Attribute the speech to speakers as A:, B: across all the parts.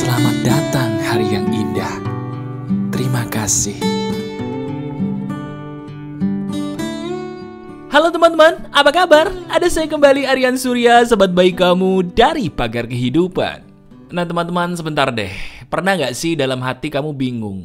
A: Selamat datang hari yang indah. Terima kasih.
B: Halo teman-teman, apa kabar? Ada saya kembali, Aryan Surya, sobat baik kamu dari Pagar Kehidupan. Nah teman-teman, sebentar deh. Pernah nggak sih dalam hati kamu bingung?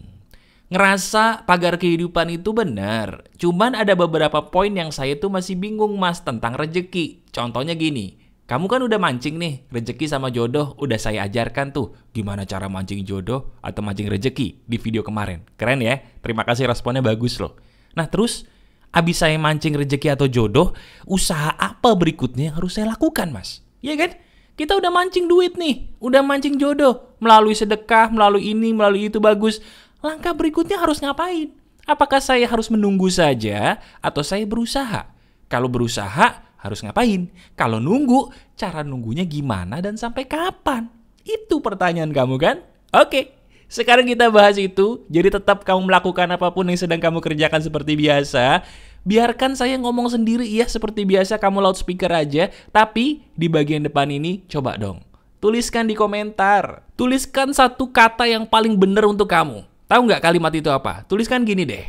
B: Ngerasa pagar kehidupan itu benar. Cuman ada beberapa poin yang saya tuh masih bingung mas tentang rejeki. Contohnya gini, kamu kan udah mancing nih, rejeki sama jodoh udah saya ajarkan tuh. Gimana cara mancing jodoh atau mancing rejeki di video kemarin. Keren ya? Terima kasih, responnya bagus loh. Nah terus, abis saya mancing rejeki atau jodoh, usaha apa berikutnya yang harus saya lakukan mas? Iya kan? Kita udah mancing duit nih, udah mancing jodoh. Melalui sedekah, melalui ini, melalui itu bagus. Langkah berikutnya harus ngapain? Apakah saya harus menunggu saja atau saya berusaha? Kalau berusaha harus ngapain? Kalau nunggu, cara nunggunya gimana dan sampai kapan? Itu pertanyaan kamu kan? Oke, sekarang kita bahas itu. Jadi tetap kamu melakukan apapun yang sedang kamu kerjakan seperti biasa. Biarkan saya ngomong sendiri ya seperti biasa, kamu loudspeaker aja. Tapi di bagian depan ini coba dong, tuliskan di komentar. Tuliskan satu kata yang paling benar untuk kamu. Tahu nggak kalimat itu apa? Tuliskan gini deh.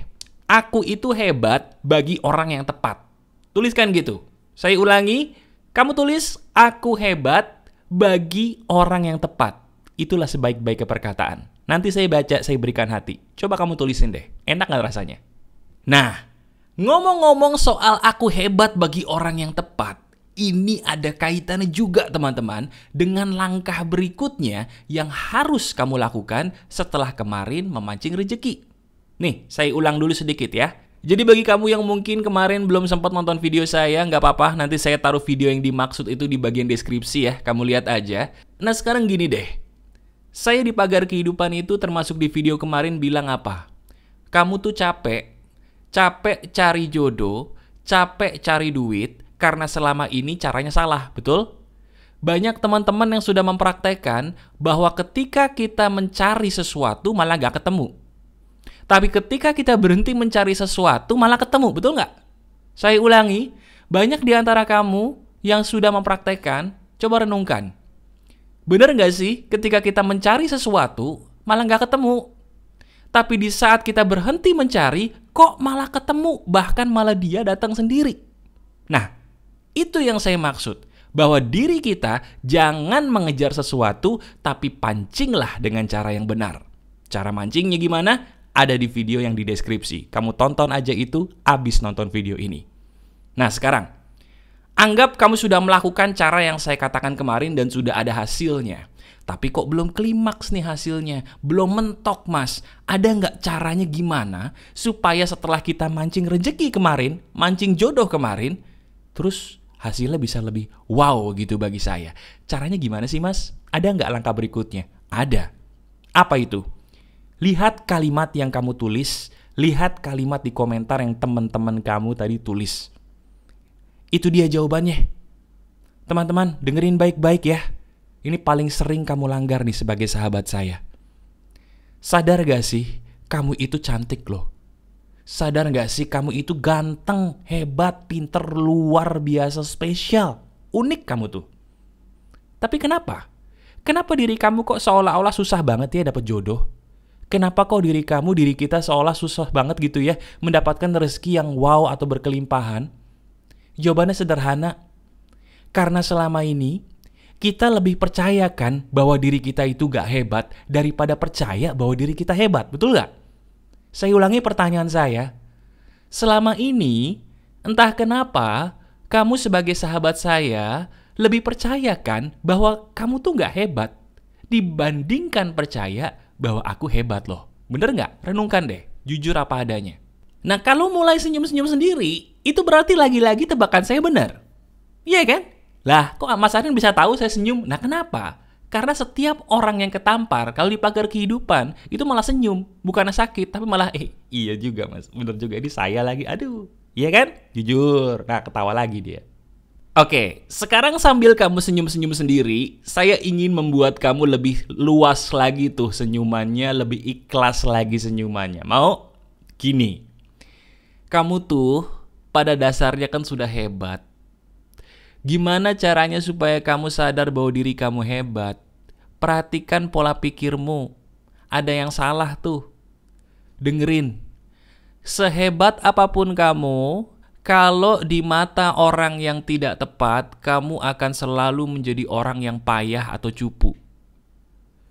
B: Aku itu hebat bagi orang yang tepat. Tuliskan gitu. Saya ulangi. Kamu tulis, aku hebat bagi orang yang tepat. Itulah sebaik-baiknya perkataan. Nanti saya baca, saya berikan hati. Coba kamu tulisin deh. Enak nggak rasanya? Nah, ngomong-ngomong soal aku hebat bagi orang yang tepat. Ini ada kaitannya juga teman-teman dengan langkah berikutnya yang harus kamu lakukan setelah kemarin memancing rejeki. Nih, saya ulang dulu sedikit ya. Jadi bagi kamu yang mungkin kemarin belum sempat nonton video saya, nggak apa-apa, nanti saya taruh video yang dimaksud itu di bagian deskripsi ya, kamu lihat aja. Nah sekarang gini deh, saya di Pagar Kehidupan itu termasuk di video kemarin bilang apa? Kamu tuh capek cari jodoh, capek cari duit, karena selama ini caranya salah, betul? Banyak teman-teman yang sudah mempraktekkan bahwa ketika kita mencari sesuatu malah nggak ketemu. Tapi ketika kita berhenti mencari sesuatu malah ketemu, betul nggak? Saya ulangi, banyak di antara kamu yang sudah mempraktekkan, coba renungkan. Benar nggak sih ketika kita mencari sesuatu malah nggak ketemu? Tapi di saat kita berhenti mencari, kok malah ketemu, bahkan malah dia datang sendiri. Nah, itu yang saya maksud, bahwa diri kita jangan mengejar sesuatu, tapi pancinglah dengan cara yang benar. Cara mancingnya gimana? Ada di video yang di deskripsi. Kamu tonton aja itu abis nonton video ini. Nah sekarang, anggap kamu sudah melakukan cara yang saya katakan kemarin dan sudah ada hasilnya. Tapi kok belum klimaks nih hasilnya, belum mentok mas. Ada nggak caranya gimana supaya setelah kita mancing rejeki kemarin, mancing jodoh kemarin, terus hasilnya bisa lebih wow gitu bagi saya. Caranya gimana sih mas? Ada nggak langkah berikutnya? Ada. Apa itu? Lihat kalimat yang kamu tulis, lihat kalimat di komentar yang teman-teman kamu tadi tulis. Itu dia jawabannya. Teman-teman, dengerin baik-baik ya. Ini paling sering kamu langgar nih sebagai sahabat saya. Sadar gak sih, kamu itu cantik loh. Sadar gak sih, kamu itu ganteng, hebat, pinter, luar biasa, spesial. Unik kamu tuh. Tapi kenapa? Kenapa diri kamu kok seolah-olah susah banget ya dapat jodoh? Kenapa kok diri kita seolah susah banget gitu ya mendapatkan rezeki yang wow atau berkelimpahan? Jawabannya sederhana. Karena selama ini kita lebih percayakan bahwa diri kita itu gak hebat daripada percaya bahwa diri kita hebat. Betul gak? Saya ulangi pertanyaan saya. Selama ini, entah kenapa, kamu sebagai sahabat saya lebih percayakan bahwa kamu tuh gak hebat dibandingkan percaya bahwa aku hebat loh. Bener gak? Renungkan deh. Jujur apa adanya. Nah kalau mulai senyum-senyum sendiri, itu berarti lagi-lagi tebakan saya benar. Iya kan? Lah kok Mas Aryan bisa tahu saya senyum? Nah kenapa? Karena setiap orang yang ketampar, kalau di Pagar Kehidupan, itu malah senyum. Bukannya sakit, tapi malah, iya juga mas, bener juga, ini saya lagi, aduh. Iya kan? Jujur. Nah, ketawa lagi dia. Oke, sekarang sambil kamu senyum-senyum sendiri, saya ingin membuat kamu lebih luas lagi tuh senyumannya, lebih ikhlas lagi senyumannya. Mau? Gini, kamu tuh pada dasarnya kan sudah hebat. Gimana caranya supaya kamu sadar bahwa diri kamu hebat? Perhatikan pola pikirmu. Ada yang salah tuh. Dengerin. Sehebat apapun kamu, kalau di mata orang yang tidak tepat, kamu akan selalu menjadi orang yang payah atau cupu.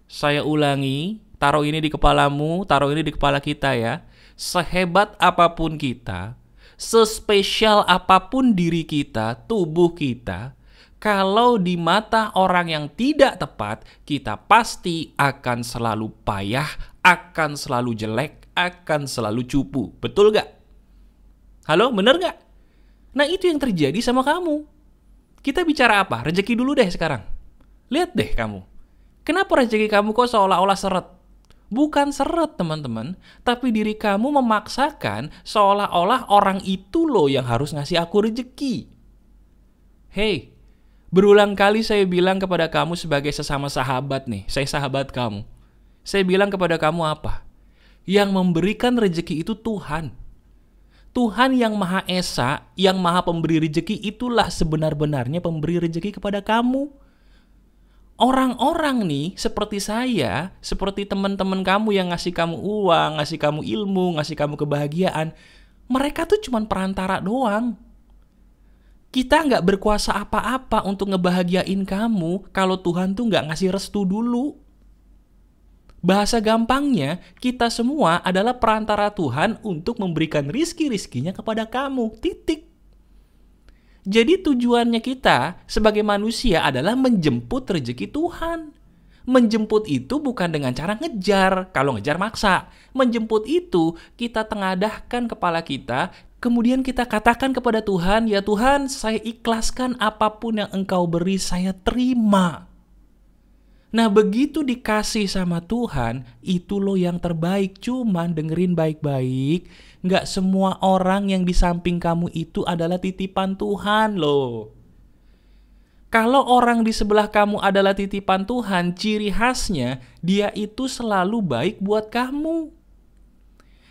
B: Saya ulangi, taruh ini di kepalamu, taruh ini di kepala kita ya. Sehebat apapun kita, sespesial apapun diri kita, tubuh kita, kalau di mata orang yang tidak tepat, kita pasti akan selalu payah, akan selalu jelek, akan selalu cupu. Betul gak? Halo, bener gak? Nah, itu yang terjadi sama kamu. Kita bicara apa? Rezeki dulu deh sekarang. Lihat deh kamu. Kenapa rezeki kamu kok seolah-olah seret? Bukan seret, teman-teman. Tapi diri kamu memaksakan seolah-olah orang itu loh yang harus ngasih aku rezeki. Hey, berulang kali saya bilang kepada kamu sebagai sesama sahabat nih, saya sahabat kamu. Saya bilang kepada kamu apa? Yang memberikan rezeki itu Tuhan. Tuhan yang Maha Esa, yang Maha Pemberi rezeki, itulah sebenar-benarnya pemberi rezeki kepada kamu. Orang-orang nih seperti saya, seperti teman-teman kamu yang ngasih kamu uang, ngasih kamu ilmu, ngasih kamu kebahagiaan, mereka tuh cuma perantara doang. Kita nggak berkuasa apa-apa untuk ngebahagiain kamu kalau Tuhan tuh nggak ngasih restu dulu. Bahasa gampangnya, kita semua adalah perantara Tuhan untuk memberikan rizki-rizkinya kepada kamu. Titik. Jadi tujuannya kita sebagai manusia adalah menjemput rezeki Tuhan. Menjemput itu bukan dengan cara ngejar. Kalau ngejar maksa. Menjemput itu kita tengadahkan kepala kita. Kemudian kita katakan kepada Tuhan, ya Tuhan, saya ikhlaskan apapun yang Engkau beri, saya terima. Nah, begitu dikasih sama Tuhan, itu loh yang terbaik. Cuman dengerin baik-baik, gak semua orang yang di samping kamu itu adalah titipan Tuhan loh. Kalau orang di sebelah kamu adalah titipan Tuhan, ciri khasnya dia itu selalu baik buat kamu.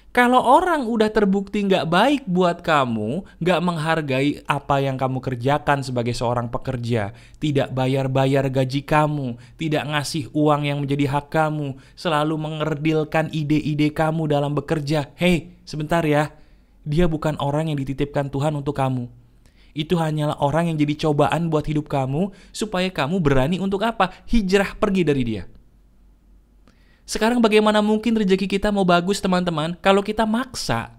B: Kalau orang udah terbukti nggak baik buat kamu, nggak menghargai apa yang kamu kerjakan sebagai seorang pekerja, tidak bayar-bayar gaji kamu, tidak ngasih uang yang menjadi hak kamu, selalu mengerdilkan ide-ide kamu dalam bekerja. Hei, sebentar ya, dia bukan orang yang dititipkan Tuhan untuk kamu. Itu hanyalah orang yang jadi cobaan buat hidup kamu, supaya kamu berani untuk apa? Hijrah pergi dari dia. Sekarang bagaimana mungkin rezeki kita mau bagus, teman-teman, kalau kita maksa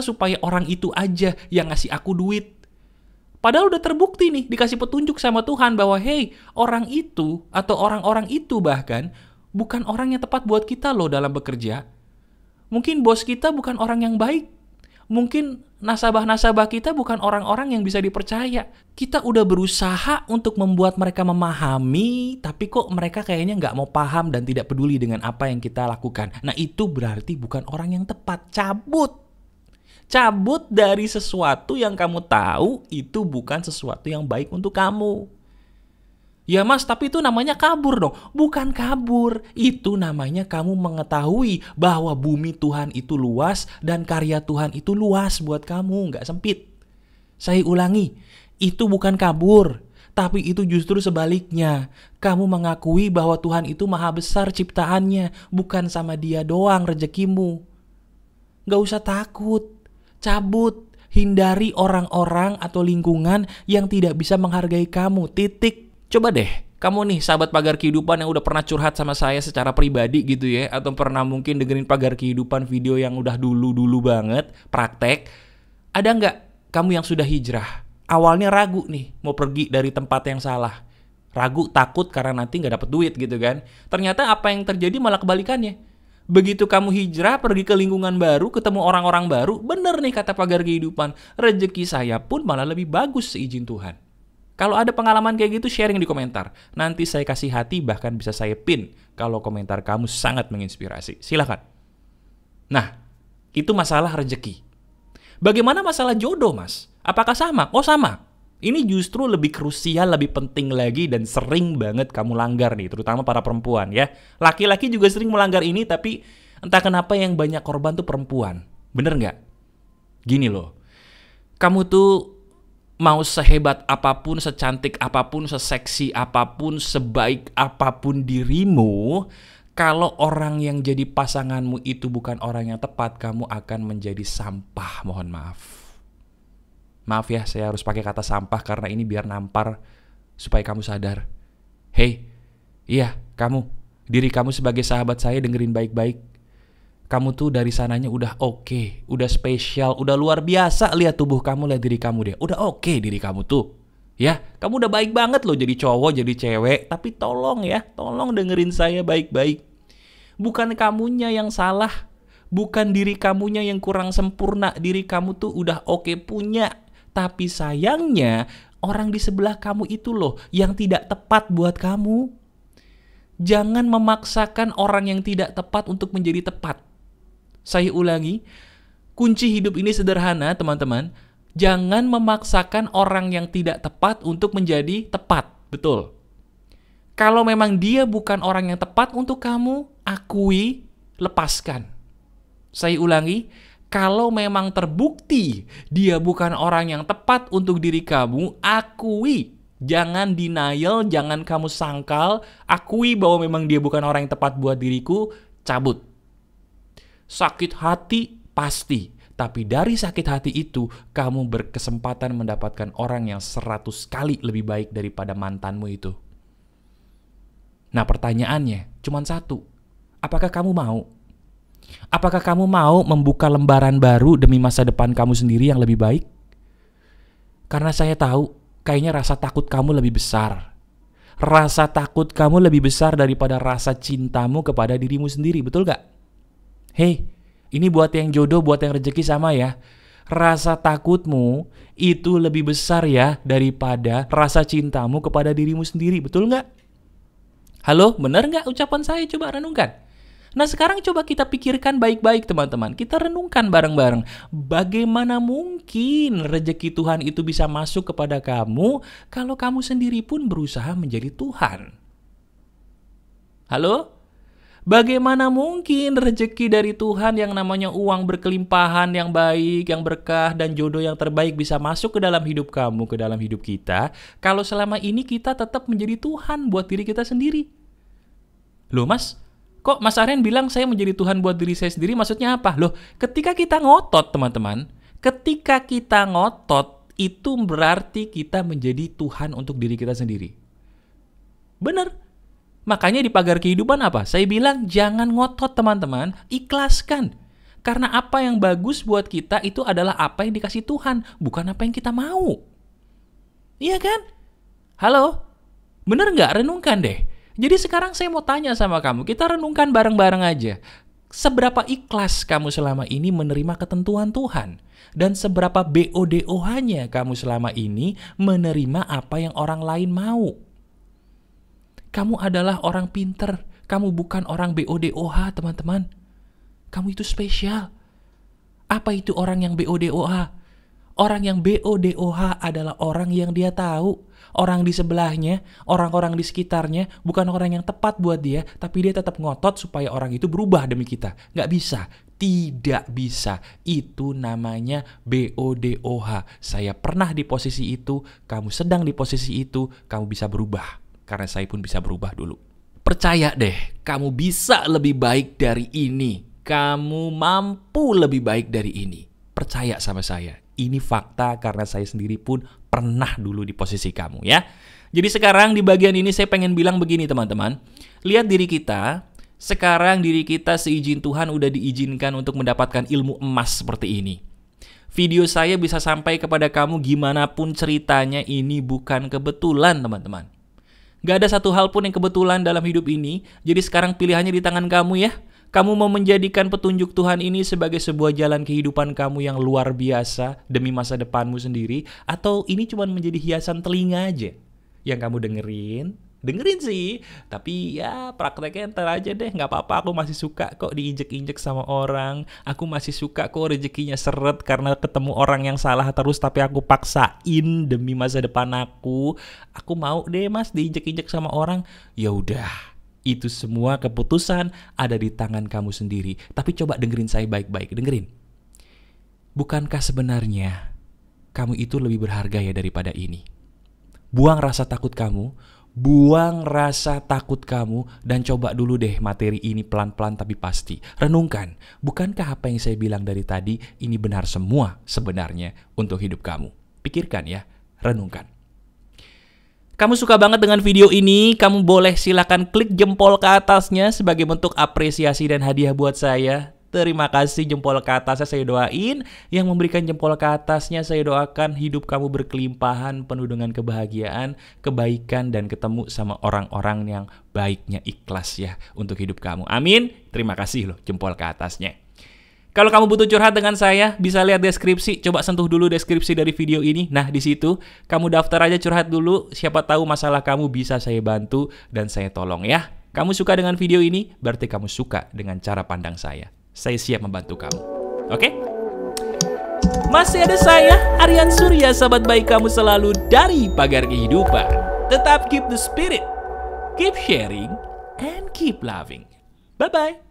B: supaya orang itu aja yang ngasih aku duit. Padahal udah terbukti nih, dikasih petunjuk sama Tuhan bahwa hey, orang itu atau orang-orang itu bahkan bukan orang yang tepat buat kita loh dalam bekerja. Mungkin bos kita bukan orang yang baik. Mungkin nasabah-nasabah kita bukan orang-orang yang bisa dipercaya. Kita udah berusaha untuk membuat mereka memahami, tapi kok mereka kayaknya nggak mau paham dan tidak peduli dengan apa yang kita lakukan. Nah, itu berarti bukan orang yang tepat. Cabut dari sesuatu yang kamu tahu itu bukan sesuatu yang baik untuk kamu. Ya mas, tapi itu namanya kabur dong. Bukan kabur, itu namanya kamu mengetahui bahwa bumi Tuhan itu luas dan karya Tuhan itu luas buat kamu, nggak sempit. Saya ulangi, itu bukan kabur, tapi itu justru sebaliknya. Kamu mengakui bahwa Tuhan itu maha besar ciptaannya, bukan sama dia doang rezekimu. Nggak usah takut, cabut, hindari orang-orang atau lingkungan yang tidak bisa menghargai kamu, titik. Coba deh, kamu nih sahabat Pagar Kehidupan yang udah pernah curhat sama saya secara pribadi gitu ya, atau pernah mungkin dengerin Pagar Kehidupan video yang udah dulu banget, praktek. Ada nggak kamu yang sudah hijrah? Awalnya ragu nih, mau pergi dari tempat yang salah. Ragu, takut karena nanti nggak dapet duit gitu kan. Ternyata apa yang terjadi malah kebalikannya. Begitu kamu hijrah, pergi ke lingkungan baru, ketemu orang-orang baru, bener nih kata Pagar Kehidupan, rezeki saya pun malah lebih bagus seizin Tuhan. Kalau ada pengalaman kayak gitu, sharing di komentar. Nanti saya kasih hati, bahkan bisa saya pin kalau komentar kamu sangat menginspirasi. Silakan. Nah, itu masalah rezeki. Bagaimana masalah jodoh, Mas? Apakah sama? Oh, sama. Ini justru lebih krusial, lebih penting lagi, dan sering banget kamu langgar nih, terutama para perempuan ya. Laki-laki juga sering melanggar ini, tapi entah kenapa yang banyak korban tuh perempuan. Bener nggak? Gini loh, kamu tuh Mau sehebat apapun, secantik apapun, seseksi apapun, sebaik apapun dirimu, kalau orang yang jadi pasanganmu itu bukan orang yang tepat, kamu akan menjadi sampah. Mohon maaf. Maaf ya, saya harus pakai kata sampah karena ini biar nampar supaya kamu sadar. Hey, iya, kamu, diri kamu sebagai sahabat saya, dengerin baik-baik. Kamu tuh dari sananya udah oke, udah spesial, udah luar biasa. Lihat tubuh kamu, lihat diri kamu deh. Udah oke diri kamu tuh. Ya, kamu udah baik banget loh jadi cowok, jadi cewek. Tapi tolong ya, tolong dengerin saya baik-baik. Bukan kamunya yang salah. Bukan diri kamunya yang kurang sempurna. Diri kamu tuh udah oke punya. Tapi sayangnya, orang di sebelah kamu itu loh yang tidak tepat buat kamu. Jangan memaksakan orang yang tidak tepat untuk menjadi tepat. Saya ulangi, kunci hidup ini sederhana teman-teman. Jangan memaksakan orang yang tidak tepat untuk menjadi tepat. Betul. Kalau memang dia bukan orang yang tepat untuk kamu, akui, lepaskan. Saya ulangi, kalau memang terbukti dia bukan orang yang tepat untuk diri kamu, akui. Jangan denial, jangan kamu sangkal. Akui bahwa memang dia bukan orang yang tepat buat diriku, cabut. Sakit hati pasti, tapi dari sakit hati itu kamu berkesempatan mendapatkan orang yang 100 kali lebih baik daripada mantanmu itu. Nah, pertanyaannya cuma satu. Apakah kamu mau? Apakah kamu mau membuka lembaran baru demi masa depan kamu sendiri yang lebih baik? Karena saya tahu kayaknya rasa takut kamu lebih besar. Rasa takut kamu lebih besar daripada rasa cintamu kepada dirimu sendiri, betul gak? Hei, ini buat yang jodoh, buat yang rezeki sama ya. Rasa takutmu itu lebih besar ya daripada rasa cintamu kepada dirimu sendiri, betul nggak? Halo, benar nggak ucapan saya? Coba renungkan. Nah, sekarang coba kita pikirkan baik-baik teman-teman. Kita renungkan bareng-bareng. Bagaimana mungkin rezeki Tuhan itu bisa masuk kepada kamu kalau kamu sendiri pun berusaha menjadi Tuhan? Halo? Bagaimana mungkin rezeki dari Tuhan yang namanya uang berkelimpahan, yang baik, yang berkah, dan jodoh yang terbaik bisa masuk ke dalam hidup kamu, ke dalam hidup kita, kalau selama ini kita tetap menjadi Tuhan buat diri kita sendiri? Loh mas, kok Mas Aryan bilang saya menjadi Tuhan buat diri saya sendiri, maksudnya apa? Loh, ketika kita ngotot teman-teman, ketika kita ngotot, itu berarti kita menjadi Tuhan untuk diri kita sendiri. Bener. Makanya di pagar kehidupan apa? Saya bilang jangan ngotot teman-teman, ikhlaskan. Karena apa yang bagus buat kita itu adalah apa yang dikasih Tuhan, bukan apa yang kita mau. Iya kan? Halo? Bener nggak? Renungkan deh. Jadi sekarang saya mau tanya sama kamu, kita renungkan bareng-bareng aja. Seberapa ikhlas kamu selama ini menerima ketentuan Tuhan? Dan seberapa BODOH-nya kamu selama ini menerima apa yang orang lain mau? Kamu adalah orang pinter. Kamu bukan orang BODOH, teman-teman. Kamu itu spesial. Apa itu orang yang BODOH? Orang yang BODOH adalah orang yang dia tahu. Orang di sebelahnya, orang-orang di sekitarnya, bukan orang yang tepat buat dia, tapi dia tetap ngotot supaya orang itu berubah demi kita. Nggak bisa. Tidak bisa. Itu namanya BODOH. Saya pernah di posisi itu, kamu sedang di posisi itu, kamu bisa berubah. Karena saya pun bisa berubah dulu. Percaya deh, kamu bisa lebih baik dari ini. Kamu mampu lebih baik dari ini. Percaya sama saya. Ini fakta karena saya sendiri pun pernah dulu di posisi kamu ya. Jadi sekarang di bagian ini saya pengen bilang begini teman-teman. Lihat diri kita. Sekarang diri kita seizin Tuhan udah diizinkan untuk mendapatkan ilmu emas seperti ini. Video saya bisa sampai kepada kamu gimana pun ceritanya, ini bukan kebetulan teman-teman. Gak ada satu hal pun yang kebetulan dalam hidup ini. Jadi sekarang pilihannya di tangan kamu ya. Kamu mau menjadikan petunjuk Tuhan ini sebagai sebuah jalan kehidupan kamu yang luar biasa demi masa depanmu sendiri, atau ini cuma menjadi hiasan telinga aja yang kamu dengerin sih, tapi ya prakteknya ntar aja deh, nggak apa-apa. Aku masih suka kok diinjek-injek sama orang, aku masih suka kok rezekinya seret karena ketemu orang yang salah terus, tapi aku paksain demi masa depan aku mau deh mas diinjek-injek sama orang. Ya udah, itu semua keputusan ada di tangan kamu sendiri. Tapi coba dengerin saya baik-baik, dengerin. Bukankah sebenarnya kamu itu lebih berharga ya daripada ini. Buang rasa takut kamu, buang rasa takut kamu, dan coba dulu deh materi ini pelan-pelan tapi pasti. Renungkan, bukankah apa yang saya bilang dari tadi ini benar semua sebenarnya untuk hidup kamu? Pikirkan ya, renungkan. Kamu suka banget dengan video ini, kamu boleh silakan klik jempol ke atasnya sebagai bentuk apresiasi dan hadiah buat saya. Terima kasih jempol ke atasnya saya doain. Yang memberikan jempol ke atasnya saya doakan hidup kamu berkelimpahan, penuh dengan kebahagiaan, kebaikan, dan ketemu sama orang-orang yang baiknya ikhlas ya untuk hidup kamu. Amin. Terima kasih loh jempol ke atasnya. Kalau kamu butuh curhat dengan saya, bisa lihat deskripsi. Coba sentuh dulu deskripsi dari video ini. Nah, di situ kamu daftar aja curhat dulu. Siapa tahu masalah kamu bisa saya bantu dan saya tolong ya. Kamu suka dengan video ini, berarti kamu suka dengan cara pandang saya. Saya siap membantu kamu. Oke? Masih ada saya, Aryan Surya, sahabat baik kamu selalu dari Pagar Kehidupan. Tetap keep the spirit, keep sharing, and keep loving. Bye-bye.